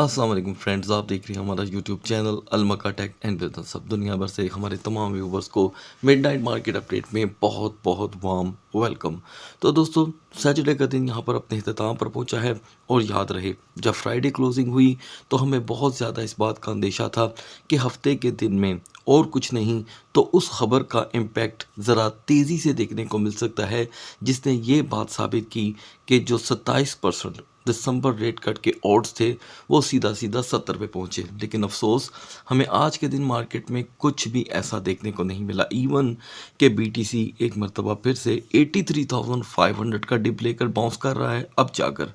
अस्सलाम वालेकुम फ्रेंड्स, आप देख रहे हैं हमारा यूट्यूब चैनल अलमका टेक एंड बिजनेस। अब दुनिया भर से हमारे तमाम व्यूवर्स को मिडनाइट मार्केट अपडेट में बहुत बहुत वार्म वेलकम। तो दोस्तों, सैटरडे का दिन यहाँ पर अपने अख्ताम पर पहुँचा है और याद रहे, जब फ्राइडे क्लोजिंग हुई तो हमें बहुत ज़्यादा इस बात का अंदेशा था कि हफ्ते के दिन में और कुछ नहीं तो उस खबर का इम्पैक्ट ज़रा तेज़ी से देखने को मिल सकता है, जिसने ये बात साबित की कि जो 27% दिसंबर रेट कट के ऑड्स थे वो सीधा सीधा 70 पे पहुंचे। लेकिन अफसोस, हमें आज के दिन मार्केट में कुछ भी ऐसा देखने को नहीं मिला। इवन के बीटीसी एक मरतबा फिर से 83,500 का डिप लेकर बाउंस कर रहा है अब जाकर,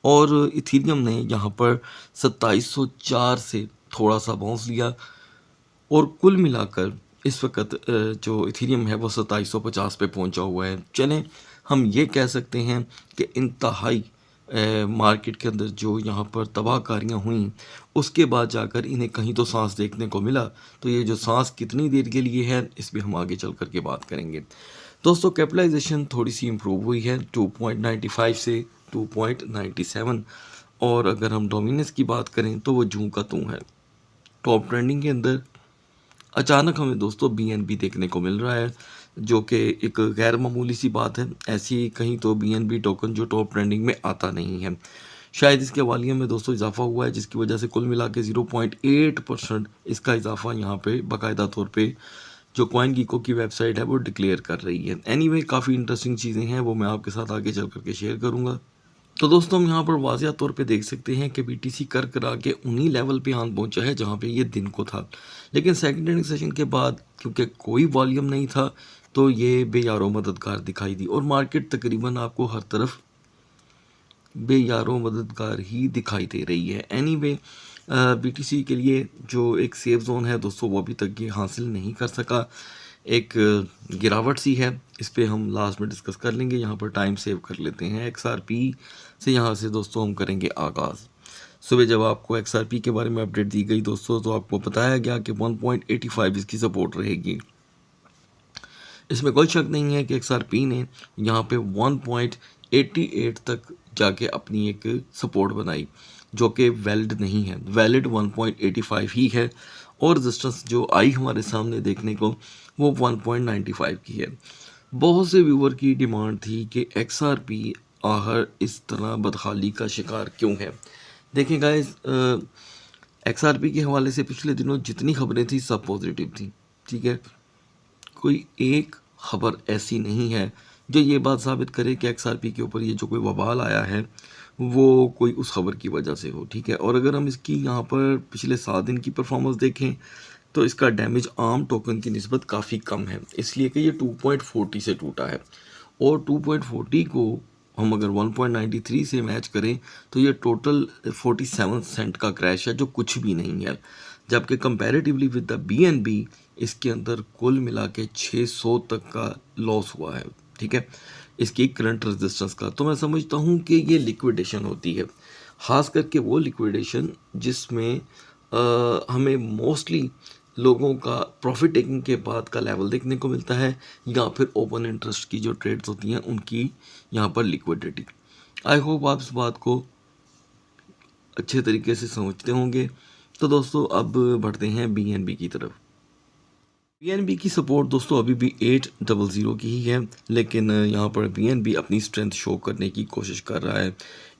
और इथीरियम ने यहाँ पर 2704 से थोड़ा सा बाउंस लिया और कुल मिलाकर इस वक्त जो इथीरियम है वो 2750 पे पहुंचा हुआ है। चलें, हम ये कह सकते हैं कि इंतहाई मार्केट के अंदर जो यहाँ पर तबाहकारियाँ हुई, उसके बाद जाकर इन्हें कहीं तो सांस देखने को मिला। तो ये जो सांस कितनी देर के लिए है, इस पर हम आगे चल कर के बात करेंगे। दोस्तों, कैपिटलाइजेशन थोड़ी सी इम्प्रूव हुई है 2.95 से 2.97, और अगर हम डोमिनेंस की बात करें तो वो जूं का तू है। टॉप ट्रेंडिंग के अंदर अचानक हमें दोस्तों बीएनबी देखने को मिल रहा है, जो कि एक गैर मामूली सी बात है। ऐसी कहीं तो बीएनबी टोकन जो टॉप ट्रेंडिंग में आता नहीं है, शायद इसके वॉल्यूम में दोस्तों इजाफा हुआ है, जिसकी वजह से कुल मिला के 0.8% इसका इजाफा यहाँ पे बाकायदा तौर पे जो कॉइन गीको की वेबसाइट है वो डिक्लेयर कर रही है। एनीवे, काफ़ी इंटरेस्टिंग चीज़ें हैं, वो मैं आपके साथ आगे चल करके शेयर करूँगा। तो दोस्तों, हम यहाँ पर वाज़िया तौर पे देख सकते हैं कि बीटीसी कर करा के उन्हीं लेवल पे आन पहुँचा है जहाँ पे ये दिन को था। लेकिन सेकंड ट्रेडिंग सेशन के बाद क्योंकि कोई वॉल्यूम नहीं था, तो ये बेयारो मददगार दिखाई दी, और मार्केट तकरीबन आपको हर तरफ बेयारो मददगार ही दिखाई दे रही है। एनीवे, बीटीसी के लिए जो एक सेफ जोन है दोस्तों, वो अभी तक ये हासिल नहीं कर सका। एक गिरावट सी है, इस पे हम लास्ट में डिस्कस कर लेंगे। यहाँ पर टाइम सेव कर लेते हैं। XRP से यहाँ से दोस्तों हम करेंगे आगाज़। सुबह जब आपको XRP के बारे में अपडेट दी गई दोस्तों, तो आपको बताया गया कि 1.85 इसकी सपोर्ट रहेगी। इसमें कोई शक नहीं है कि XRP ने यहाँ पे 1.88 तक जाके अपनी एक सपोर्ट बनाई, जो कि वैलिड नहीं है। वैलिड 1.85 ही है, और रेजिस्टेंस जो आई हमारे सामने देखने को वो 1.95 की है। बहुत से व्यूअर की डिमांड थी कि XRP आहर इस तरह बदहाली का शिकार क्यों है। देखें गाइस, XRP के हवाले से पिछले दिनों जितनी खबरें थी सब पॉजिटिव थी, ठीक है। कोई एक खबर ऐसी नहीं है जो ये बात साबित करे कि XRP के ऊपर ये जो कोई वबाल आया है वो कोई उस खबर की वजह से हो, ठीक है। और अगर हम इसकी यहाँ पर पिछले 7 दिन की परफॉर्मेंस देखें तो इसका डैमेज आम टोकन की निस्बत काफ़ी कम है, इसलिए कि ये 2.40 से टूटा है, और 2.40 को हम अगर 1.93 से मैच करें तो ये टोटल 47 सेंट का क्रैश है, जो कुछ भी नहीं है। जबकि कंपैरेटिवली विद द BNB इसके अंदर कुल मिला के 600 तक का लॉस हुआ है, ठीक है, इसकी करंट रेजिस्टेंस का। तो मैं समझता हूँ कि ये लिक्विडेशन होती है, ख़ास करके वो लिक्विडेशन जिसमें हमें मोस्टली लोगों का प्रॉफिट टेकिंग के बाद का लेवल देखने को मिलता है, या फिर ओपन इंटरेस्ट की जो ट्रेड्स होती हैं उनकी यहाँ पर लिक्विडिटी। आई होप आप इस बात को अच्छे तरीके से समझते होंगे। तो दोस्तों, अब बढ़ते हैं BNB की तरफ। BNB की सपोर्ट दोस्तों अभी भी 800 की ही है, लेकिन यहाँ पर BNB अपनी स्ट्रेंथ शो करने की कोशिश कर रहा है।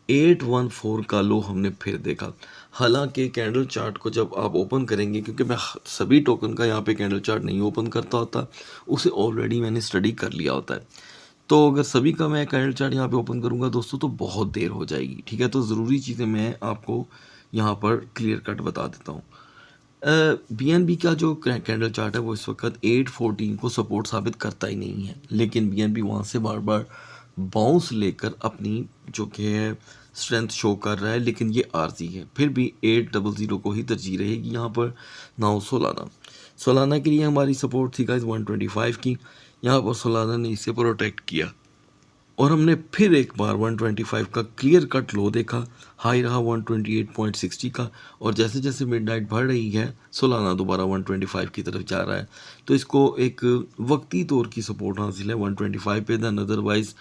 814 का लो हमने फिर देखा। हालांकि कैंडल चार्ट को जब आप ओपन करेंगे, क्योंकि मैं सभी टोकन का यहाँ पे कैंडल चार्ट नहीं ओपन करता होता, उसे ऑलरेडी मैंने स्टडी कर लिया होता है, तो अगर सभी का मैं कैंडल चार्ट यहाँ पे ओपन करूँगा दोस्तों तो बहुत देर हो जाएगी, ठीक है। तो ज़रूरी चीज़ें मैं आपको यहाँ पर क्लियर कट बता देता हूँ। BNB का जो कैंडल चार्ट है वो इस वक्त 814 को सपोर्ट साबित करता ही नहीं है, लेकिन BNB वहाँ से बार बार बाउंस लेकर अपनी जो कि है स्ट्रेंथ शो कर रहा है, लेकिन ये आर्जी है। फिर भी 800 को ही तरजीह रहेगी यहाँ पर। नाउ सोलाना के लिए हमारी सपोर्ट थी गाइस 125 की, यहाँ पर सोलाना ने इसे प्रोटेक्ट किया, और हमने फिर एक बार 125 का क्लियर कट लो देखा। हाई रहा 128.60 का, और जैसे जैसे मिडनाइट बढ़ रही है सोलाना दोबारा 125 की तरफ जा रहा है। तो इसको एक वक्ती तौर की सपोर्ट हासिल है 125 पे, दैन अदरवाइज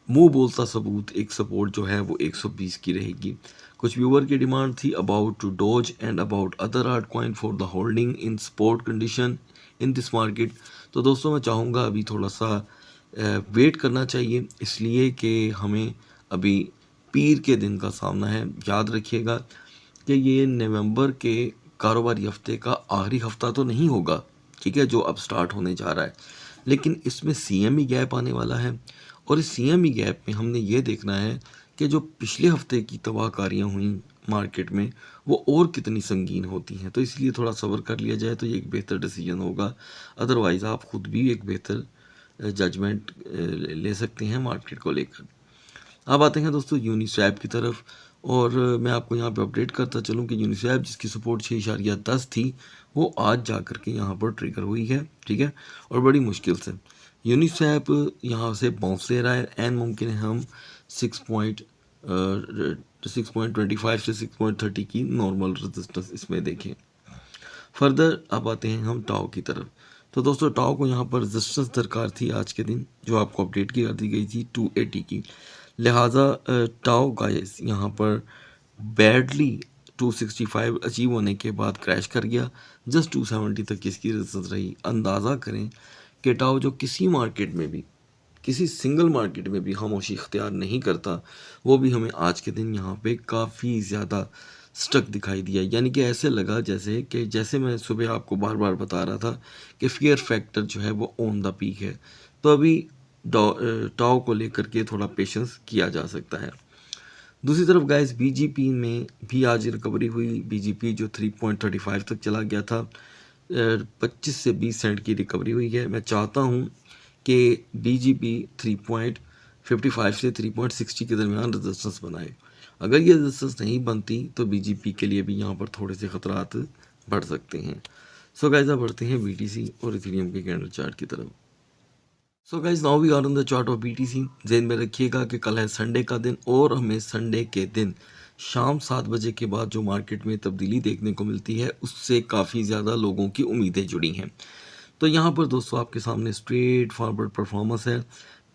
मुंह बोलता सबूत, एक सपोर्ट जो है वो 120 की रहेगी। कुछ व्यूअर की डिमांड थी about to Doge and about other altcoin for the holding in support condition in this market. तो दोस्तों मैं चाहूँगा अभी थोड़ा सा वेट करना चाहिए, इसलिए कि हमें अभी पीर के दिन का सामना है। याद रखिएगा कि ये नवंबर के कारोबारी हफ्ते का आखिरी हफ्ता तो नहीं होगा, ठीक है, जो अब स्टार्ट होने जा रहा है, लेकिन इसमें सीएमई गैप आने वाला है। और इस सीएमई गैप में हमने ये देखना है कि जो पिछले हफ्ते की तबाहकारियाँ हुई मार्केट में वो और कितनी संगीन होती हैं। तो इसलिए थोड़ा सब्र कर लिया जाए तो ये एक बेहतर डिसीजन होगा। अदरवाइज़ आप ख़ुद भी एक बेहतर जजमेंट ले सकते हैं मार्केट को लेकर। अब आते हैं दोस्तों यूनिस्वैप की तरफ, और मैं आपको यहाँ पे अपडेट करता चलूँ कि यूनिस्वैप जिसकी सपोर्ट 6.10 थी वो आज जा कर के यहाँ पर ट्रिगर हुई है, ठीक है, और बड़ी मुश्किल से यूनिस्वैप यहाँ से बाउंस ले रहा है। एन मुमकिन है हम 6.25 से 6.30 की नॉर्मल रेजिस्टेंस इसमें देखें। फर्दर अब आते हैं हम टाओ की तरफ। तो दोस्तों टाओ को यहाँ पर रेजिस्टेंस दरकार थी आज के दिन, जो आपको अपडेट की कर दी गई थी 280 की। लिहाजा टाओ गाइस यहाँ पर बैडली 265 अचीव होने के बाद क्रैश कर गया। जस्ट 270 तक इसकी रेजिस्टेंस रही। अंदाज़ा करें कि टाओ जो किसी मार्केट में भी, किसी सिंगल मार्केट में भी खामोशी इख्तियार नहीं करता, वो भी हमें आज के दिन यहाँ पे काफ़ी ज़्यादा स्टक दिखाई दिया। यानी कि ऐसे लगा जैसे मैं सुबह आपको बार बार बता रहा था कि फियर फैक्टर जो है वो ऑन द पीक है। तो अभी टाओ को लेकर के थोड़ा पेशेंस किया जा सकता है। दूसरी तरफ गाइस बीजीपी में भी आज रिकवरी हुई। बीजीपी जो 3.35 तक चला गया था, 25 से 20 सेंट की रिकवरी हुई है। मैं चाहता हूँ कि बीजीपी 3.55 से 3.60 के दरमियान रेजिस्टेंस बनाए। अगर ये रेजिस्टेंस नहीं बनती तो बीजीपी के लिए भी यहाँ पर थोड़े से खतरात बढ़ सकते हैं। सो गाइस अब बढ़ते हैं बीटीसी और इथेरियम के कैंडल चार्ट की तरफ। So guys now we are on the chart of BTC. ज़हन में रखिएगा कि कल है संडे का दिन, और हमें संडे के दिन शाम 7 बजे के बाद जो मार्केट में तब्दीली देखने को मिलती है उससे काफ़ी ज़्यादा लोगों की उम्मीदें जुड़ी हैं। तो यहाँ पर दोस्तों आपके सामने स्ट्रेट फॉरवर्ड परफॉर्मेंस है।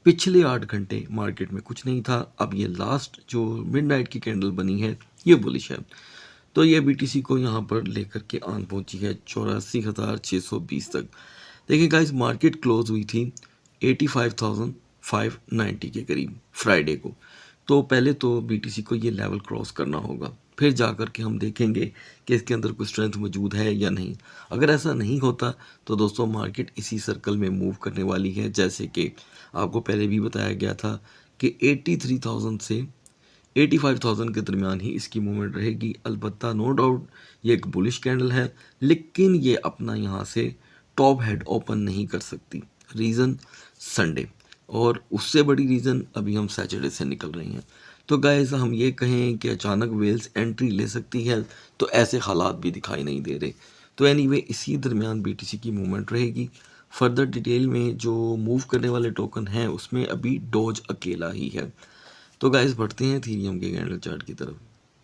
पिछले 8 घंटे मार्केट में कुछ नहीं था। अब ये लास्ट जो मिडनाइट की कैंडल बनी है ये बुलिश है। तो ये बीटीसी को यहाँ पर लेकर के आन पहुँची है 84,620 तक। देखिए गाइस मार्केट क्लोज हुई थी 85,590 के करीब फ्राइडे को। तो पहले तो बीटीसी को ये लेवल क्रॉस करना होगा, फिर जा कर के हम देखेंगे कि इसके अंदर कोई स्ट्रेंथ मौजूद है या नहीं। अगर ऐसा नहीं होता तो दोस्तों मार्केट इसी सर्कल में मूव करने वाली है। जैसे कि आपको पहले भी बताया गया था कि 83,000 से 85,000 के दरमियान ही इसकी मूवमेंट रहेगी। अलबत्ता नो डाउट ये एक बुलिश कैंडल है, लेकिन ये अपना यहाँ से टॉप हेड ओपन नहीं कर सकती। रीज़न संडे, और उससे बड़ी रीज़न अभी हम सैटरडे से निकल रहे हैं। तो गाइस हम ये कहें कि अचानक वेल्स एंट्री ले सकती है, तो ऐसे हालात भी दिखाई नहीं दे रहे। तो एनीवे इसी दरमियान बीटीसी की मूवमेंट रहेगी। फर्दर डिटेल में जो मूव करने वाले टोकन हैं उसमें अभी डॉज अकेला ही है। तो गाइस बढ़ते हैं इथेरियम के कैंडल चार्ट की तरफ।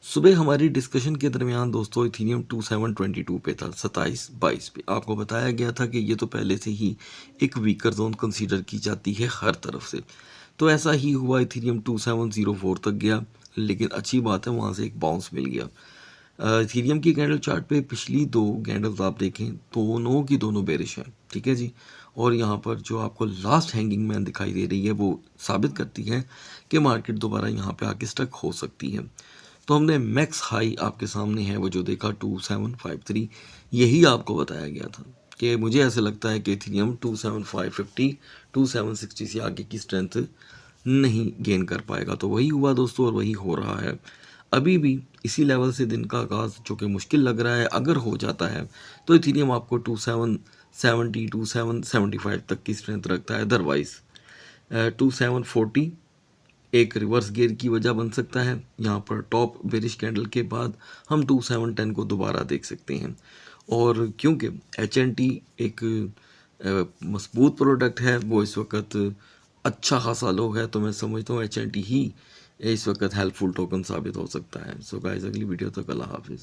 सुबह हमारी डिस्कशन के दरमियान दोस्तों इथेरियम 2722 पे था, 27-22 पे। आपको बताया गया था कि ये तो पहले से ही एक वीकर जोन कंसीडर की जाती है हर तरफ से। तो ऐसा ही हुआ, इथेरियम 2704 तक गया, लेकिन अच्छी बात है वहाँ से एक बाउंस मिल गया। इथेरियम की कैंडल चार्ट पे पिछली 2 कैंडल्स आप देखें दोनों की दोनों बेरिश हैं, ठीक है जी। और यहाँ पर जो आपको लास्ट हैंगिंग मैन दिखाई दे रही है वो साबित करती है कि मार्केट दोबारा यहाँ पे आके स्टक हो सकती है। तो हमने मैक्स हाई आपके सामने है वो जो देखा 2753, यही आपको बताया गया था कि मुझे ऐसे लगता है कि इथेरियम 27550 2760 से आगे की स्ट्रेंथ नहीं गेन कर पाएगा। तो वही हुआ दोस्तों, और वही हो रहा है। अभी भी इसी लेवल से दिन का आगाज़ जो कि मुश्किल लग रहा है, अगर हो जाता है तो इथेरियम आपको 2770 2775 तक की स्ट्रेंथ रखता है। अदरवाइज़ 2740 एक रिवर्स गियर की वजह बन सकता है। यहाँ पर टॉप बेरिश कैंडल के बाद हम 2710 को दोबारा देख सकते हैं। और क्योंकि HNT एक मजबूत प्रोडक्ट है, वो इस वक्त अच्छा खासा लो है, तो मैं समझता हूँ HNT ही इस वक्त हेल्पफुल टोकन साबित हो सकता है। सो गाइस अगली वीडियो तक अल्लाह हाफिज़।